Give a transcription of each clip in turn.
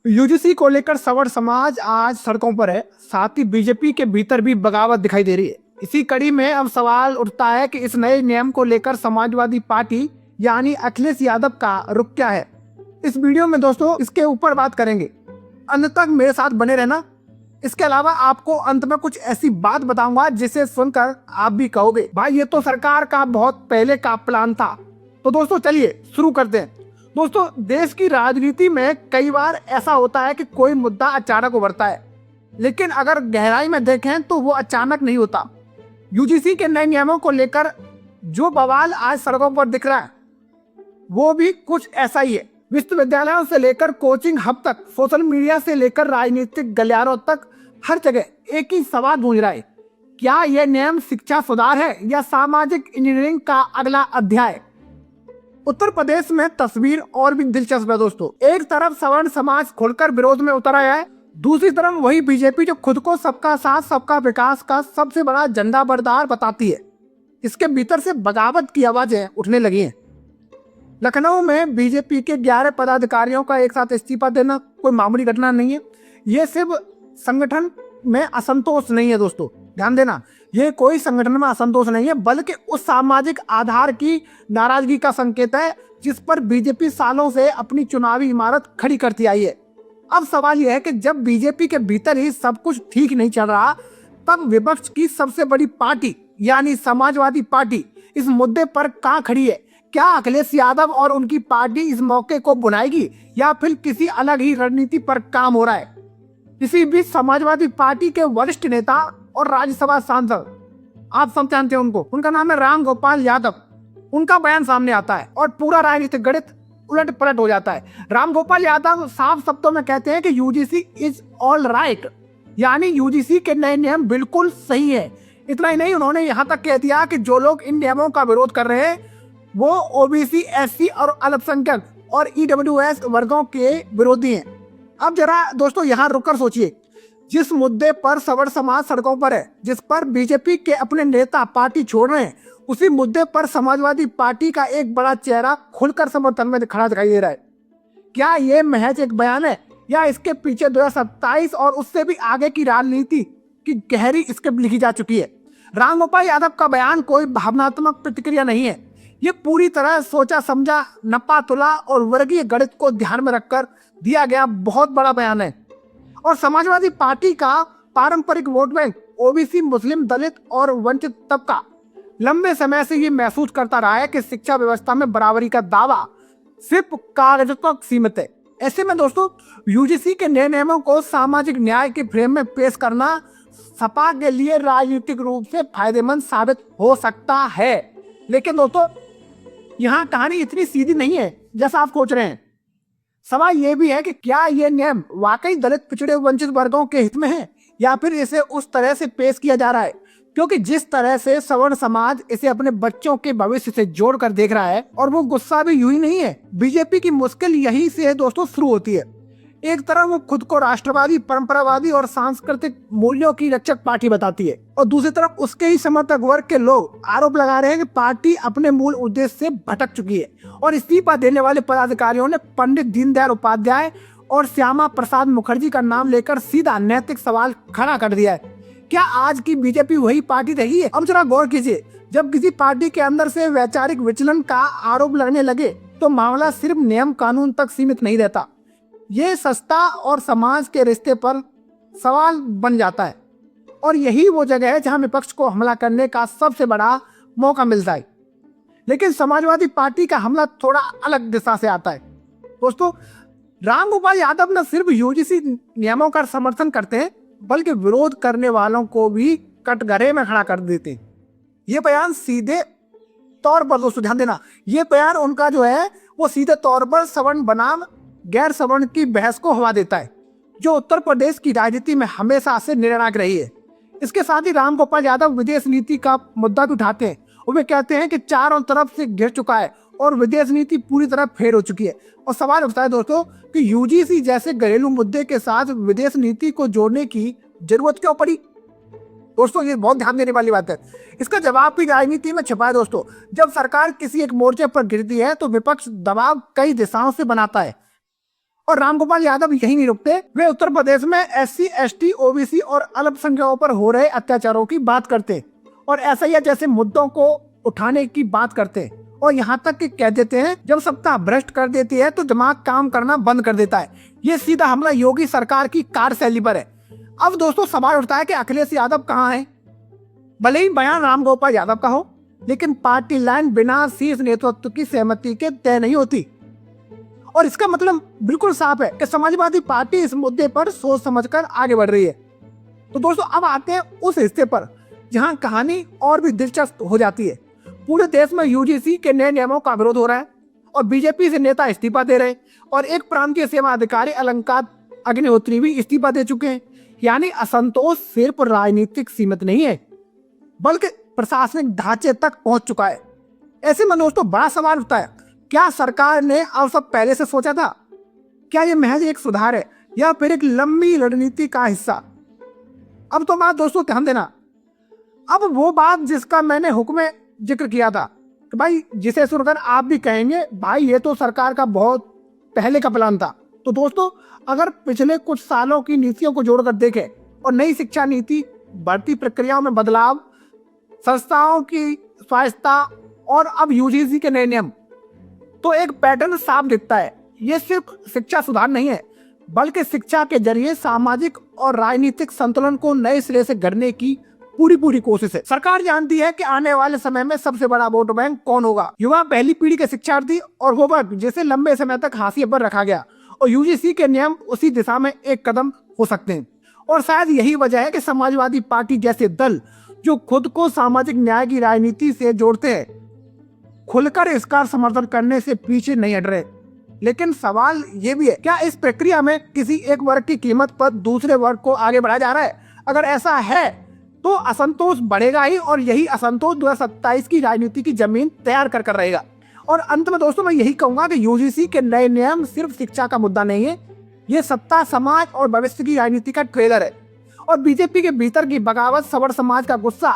UGC को लेकर सवर्ण समाज आज सड़कों पर है। साथ ही बीजेपी के भीतर भी बगावत दिखाई दे रही है। इसी कड़ी में अब सवाल उठता है कि इस नए नियम को लेकर समाजवादी पार्टी यानी अखिलेश यादव का रुख क्या है। इस वीडियो में दोस्तों इसके ऊपर बात करेंगे। अंत तक मेरे साथ बने रहना। इसके अलावा आपको अंत में कुछ ऐसी बात बताऊंगा जिसे सुनकर आप भी कहोगे भाई ये तो सरकार का बहुत पहले का प्लान था। तो दोस्तों चलिए शुरू करते हैं। दोस्तों देश की राजनीति में कई बार ऐसा होता है कि कोई मुद्दा अचानक उभरता है, लेकिन अगर गहराई में देखें तो वो अचानक नहीं होता। यूजीसी के नए नियमों को लेकर जो बवाल आज सड़कों पर दिख रहा है वो भी कुछ ऐसा ही है। विश्वविद्यालयों से लेकर कोचिंग हब तक, सोशल मीडिया से लेकर राजनीतिक गलियारों तक हर जगह एक ही सवाल गूंज रहा है, क्या यह नियम शिक्षा सुधार है या सामाजिक इंजीनियरिंग का अगला अध्याय। उत्तर प्रदेश में तस्वीर और भी दिलचस्प है दोस्तों। एक तरफ सवर्ण समाज खुलकर विरोध में उतर आया है, दूसरी तरफ वही बीजेपी जो खुद को सबका साथ सबका विकास का सबसे बड़ा झंडा बरदार बताती है। इसके भीतर से बगावत की आवाजें उठने लगी हैं। लखनऊ में बीजेपी के 11 पदाधिकारियों का एक साथ इस्तीफा देना कोई मामूली घटना नहीं है। ये सिर्फ संगठन में असंतोष नहीं है दोस्तों, ध्यान देना, ये कोई संगठन में असंतोष नहीं है बल्कि उस सामाजिक आधार की नाराजगी का संकेत है जिस पर बीजेपी सालों से अपनी चुनावी इमारत खड़ी करती आई है। अब सवाल यह है कि जब बीजेपी के भीतर ही सब कुछ ठीक नहीं चल रहा, तब विपक्ष की सबसे बड़ी पार्टी यानी समाजवादी पार्टी इस मुद्दे पर कहां खड़ी है। क्या अखिलेश यादव और उनकी पार्टी इस मौके को बुनाएगी या फिर किसी अलग ही रणनीति पर काम हो रहा है। इसी बीच समाजवादी पार्टी के वरिष्ठ नेता और राज्यसभा सांसद, आप सब जानते हैं उनको, उनका नाम है राम गोपाल यादव। उनका बयान सामने आता है और पूरा राजनीतिक गणित उलट पलट हो जाता है। राम गोपाल यादव साफ शब्दों में कहते हैं कि यूजीसी इज ऑल राइट, यानी यूजीसी के नए नियम बिल्कुल सही है। इतना ही नहीं, उन्होंने यहाँ तक कह दिया कि जो लोग इन नियमों का विरोध कर रहे हैं वो ओबीसी, एससी और अल्पसंख्यक और ईडब्ल्यूएस वर्गों के विरोधी हैं। अब जरा दोस्तों यहाँ रुककर सोचिए, जिस मुद्दे पर सवर्ण समाज सड़कों पर है, जिस पर बीजेपी के अपने नेता पार्टी छोड़ रहे हैं, उसी मुद्दे पर समाजवादी पार्टी का एक बड़ा चेहरा खुलकर समर्थन में खड़ा दिखाई दे रहा है। क्या ये महज एक बयान है या इसके पीछे 2027 और उससे भी आगे की राजनीति की गहरी स्क्रिप्ट लिखी जा चुकी है। रामगोपाल यादव का बयान कोई भावनात्मक प्रतिक्रिया नहीं है, ये पूरी तरह सोचा समझा, नपा तुला और वर्गीय गणित को ध्यान में रखकर दिया गया बहुत बड़ा बयान है। और समाजवादी पार्टी का पारंपरिक वोट बैंक ओबीसी, मुस्लिम, दलित और वंचित तबका लंबे समय से ये महसूस करता रहा है कि शिक्षा व्यवस्था में बराबरी का दावा सिर्फ कागज तक सीमित है। ऐसे में दोस्तों यूजीसी के नए नियमों को सामाजिक न्याय के फ्रेम में पेश करना सपा के लिए राजनीतिक रूप से फायदेमंद साबित हो सकता है। लेकिन दोस्तों यहाँ कहानी इतनी सीधी नहीं है जैसा आप सोच रहे हैं। सवाल यह भी है कि क्या यह नियम वाकई दलित, पिछड़े, वंचित वर्गों के हित में है या फिर इसे उस तरह से पेश किया जा रहा है क्योंकि जिस तरह से सवर्ण समाज इसे अपने बच्चों के भविष्य से जोड़कर देख रहा है, और वो गुस्सा भी यूं ही नहीं है। बीजेपी की मुश्किल यही से दोस्तों शुरू होती है। एक तरफ वो खुद को राष्ट्रवादी, परंपरावादी और सांस्कृतिक मूल्यों की रक्षक पार्टी बताती है और दूसरी तरफ उसके ही समर्थक वर्ग के लोग आरोप लगा रहे हैं कि पार्टी अपने मूल उद्देश्य से भटक चुकी है। और इस्तीफा देने वाले पदाधिकारियों ने पंडित दीनदयाल उपाध्याय और श्यामा प्रसाद मुखर्जी का नाम लेकर सीधा नैतिक सवाल खड़ा कर दिया है। क्या आज की बीजेपी वही पार्टी रही है? अब जरा गौर कीजिए, जब किसी पार्टी के अंदर से वैचारिक विचलन का आरोप लगने लगे तो मामला सिर्फ नियम कानून तक सीमित नहीं रहता, ये सत्ता और समाज के रिश्ते पर सवाल बन जाता है। और यही वो जगह है जहां विपक्ष को हमला करने का सबसे बड़ा मौका मिलता है। लेकिन समाजवादी पार्टी का हमला थोड़ा अलग दिशा से आता है। दोस्तों रामगोपाल यादव न सिर्फ यूजीसी नियमों का समर्थन करते हैं बल्कि विरोध करने वालों को भी कटघरे में खड़ा कर देते हैं। ये बयान सीधे तौर पर, दोस्तों ध्यान देना, ये बयान उनका जो है वो सीधे तौर पर सवर्ण बनाम गैर सवर्ण की बहस को हवा देता है जो उत्तर प्रदेश की राजनीति में हमेशा से निर्णायक रही है। इसके साथ ही रामगोपाल यादव विदेश नीति का मुद्दा भी उठाते हैं और वे कहते हैं कि चारों तरफ से घिर चुका है और विदेश नीति पूरी तरह फेल हो चुकी है। और सवाल उठता है दोस्तों कि यूजीसी जैसे घरेलू मुद्दे के साथ विदेश नीति को जोड़ने की जरूरत क्यों पड़ी। दोस्तों ये बहुत ध्यान देने वाली बात है। इसका जवाब भी राजनीति में छिपा है दोस्तों। जब सरकार किसी एक मोर्चे पर गिरती है तो विपक्ष दबाव कई दिशाओं से बनाता है और रामगोपाल यादव यही नहीं रुकते, वे उत्तर प्रदेश में SC, ST, OBC और अल्पसंख्यकों पर हो रहे अत्याचारों की बात करते और SIR जैसे मुद्दों को उठाने की बात करते और यहाँ तक कि कह देते हैं जब सत्ता भ्रष्ट कर देती है तो दिमाग काम करना बंद कर देता है। ये सीधा हमला योगी सरकार की कार्यशैली पर है। अब दोस्तों सवाल उठता है कि अखिलेश यादव कहाँ है? भले ही बयान रामगोपाल यादव का हो, लेकिन पार्टी लाइन बिना शीर्ष नेतृत्व की सहमति के तय नहीं होती और इसका मतलब बिल्कुल साफ है कि समाजवादी पार्टी इस मुद्दे पर सोच समझकर आगे बढ़ रही है। तो दोस्तों अब आते हैं उस हिस्से पर जहां कहानी और भी दिलचस्प हो जाती है। पूरे देश में UGC के नए नियमों का विरोध हो रहा है और बीजेपी से नेता इस्तीफा दे रहे हैं और एक प्रांतीय सेवा अधिकारी अलंकार अग्निहोत्री भी इस्तीफा दे चुके हैं। यानी असंतोष सिर्फ राजनीतिक सीमित नहीं है बल्कि प्रशासनिक ढांचे तक पहुंच चुका है। ऐसे में दोस्तों बड़ा सवाल उठता है, क्या सरकार ने अब सब पहले से सोचा था? क्या यह महज एक सुधार है या फिर एक लंबी रणनीति का हिस्सा? अब तो बात दोस्तों ध्यान देना, अब वो बात जिसका मैंने हुक्म में जिक्र किया था कि भाई जिसे सुनकर आप भी कहेंगे भाई ये तो सरकार का बहुत पहले का प्लान था। तो दोस्तों अगर पिछले कुछ सालों की नीतियों को जोड़कर देखें और नई शिक्षा नीति, भर्ती प्रक्रियाओं में बदलाव, संस्थाओं की स्वायत्तता और अब UGC के नए नियम, तो एक पैटर्न साफ दिखता है। ये सिर्फ शिक्षा सुधार नहीं है बल्कि शिक्षा के जरिए सामाजिक और राजनीतिक संतुलन को नए सिरे से गढ़ने की पूरी कोशिश है। सरकार जानती है कि आने वाले समय में सबसे बड़ा वोट बैंक कौन होगा, युवा, पहली पीढ़ी के शिक्षार्थी और वो वर्ग जिसे लंबे समय तक हाशिए पर रखा गया। और UGC के नियम उसी दिशा में एक कदम हो सकते हैं और शायद यही वजह है कि समाजवादी पार्टी जैसे दल जो खुद को सामाजिक न्याय की राजनीति से जोड़ते हैं खुलकर इसका समर्थन करने से पीछे नहीं हट रहे। लेकिन सवाल ये भी है, क्या इस प्रक्रिया में किसी एक वर्ग की कीमत पर दूसरे वर्ग को आगे बढ़ाया जा रहा है? अगर ऐसा है तो असंतोष बढ़ेगा ही और यही असंतोष 2027 की राजनीति की जमीन तैयार कर रहेगा। और अंत में दोस्तों मैं यही कहूंगा कि UGC के नए नियम सिर्फ शिक्षा का मुद्दा नहीं है, ये सत्ता, समाज और भविष्य की राजनीति का ट्रेलर है। और बीजेपी के भीतर की बगावत, सवर्ण समाज का गुस्सा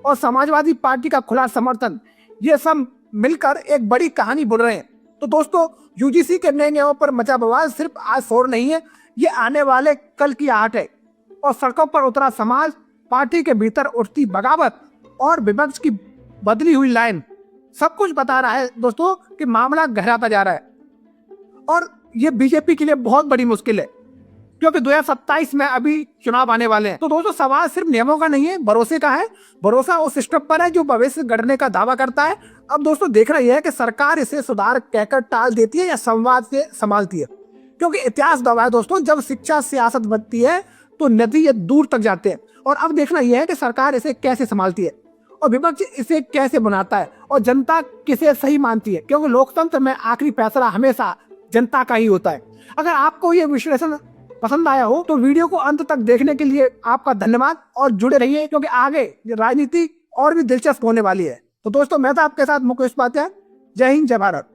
और समाजवादी पार्टी का खुला समर्थन, ये सब मिलकर एक बड़ी कहानी बुन रहे हैं। तो दोस्तों UGC के नए नियमों पर मचा बवाल सिर्फ आज शोर नहीं है, ये आने वाले कल की आहट है। और सड़कों पर उतरा समाज, पार्टी के भीतर उठती बगावत और विपक्ष की बदली हुई लाइन सब कुछ बता रहा है दोस्तों कि मामला गहराता जा रहा है। और ये बीजेपी के लिए बहुत बड़ी मुश्किल है क्योंकि 2027 में अभी चुनाव आने वाले हैं। तो दोस्तों सवाल सिर्फ नियमों का नहीं है, भरोसे का है। भरोसा उस सिस्टम पर है जो भविष्य गढ़ने का दावा करता है। अब दोस्तों देखना यह है कि सरकार इसे सुधार कहकर टाल देती है या संवाद से संभालती है, क्योंकि इतिहास गवाह है दोस्तों, जब शिक्षा सियासत बनती है तो नतीजे दूर तक जाते हैं। और अब देखना यह है कि सरकार इसे कैसे संभालती है और विपक्ष इसे कैसे बनाता है और जनता किसे सही मानती है, क्योंकि लोकतंत्र में आखिरी फैसला हमेशा जनता का ही होता है। अगर आपको ये विश्लेषण पसंद आया हो तो वीडियो को अंत तक देखने के लिए आपका धन्यवाद और जुड़े रहिए, क्योंकि आगे राजनीति और भी दिलचस्प होने वाली है। तो दोस्तों मैं था आपके साथ मुकेश उपाध्याय। जय हिंद, जय भारत।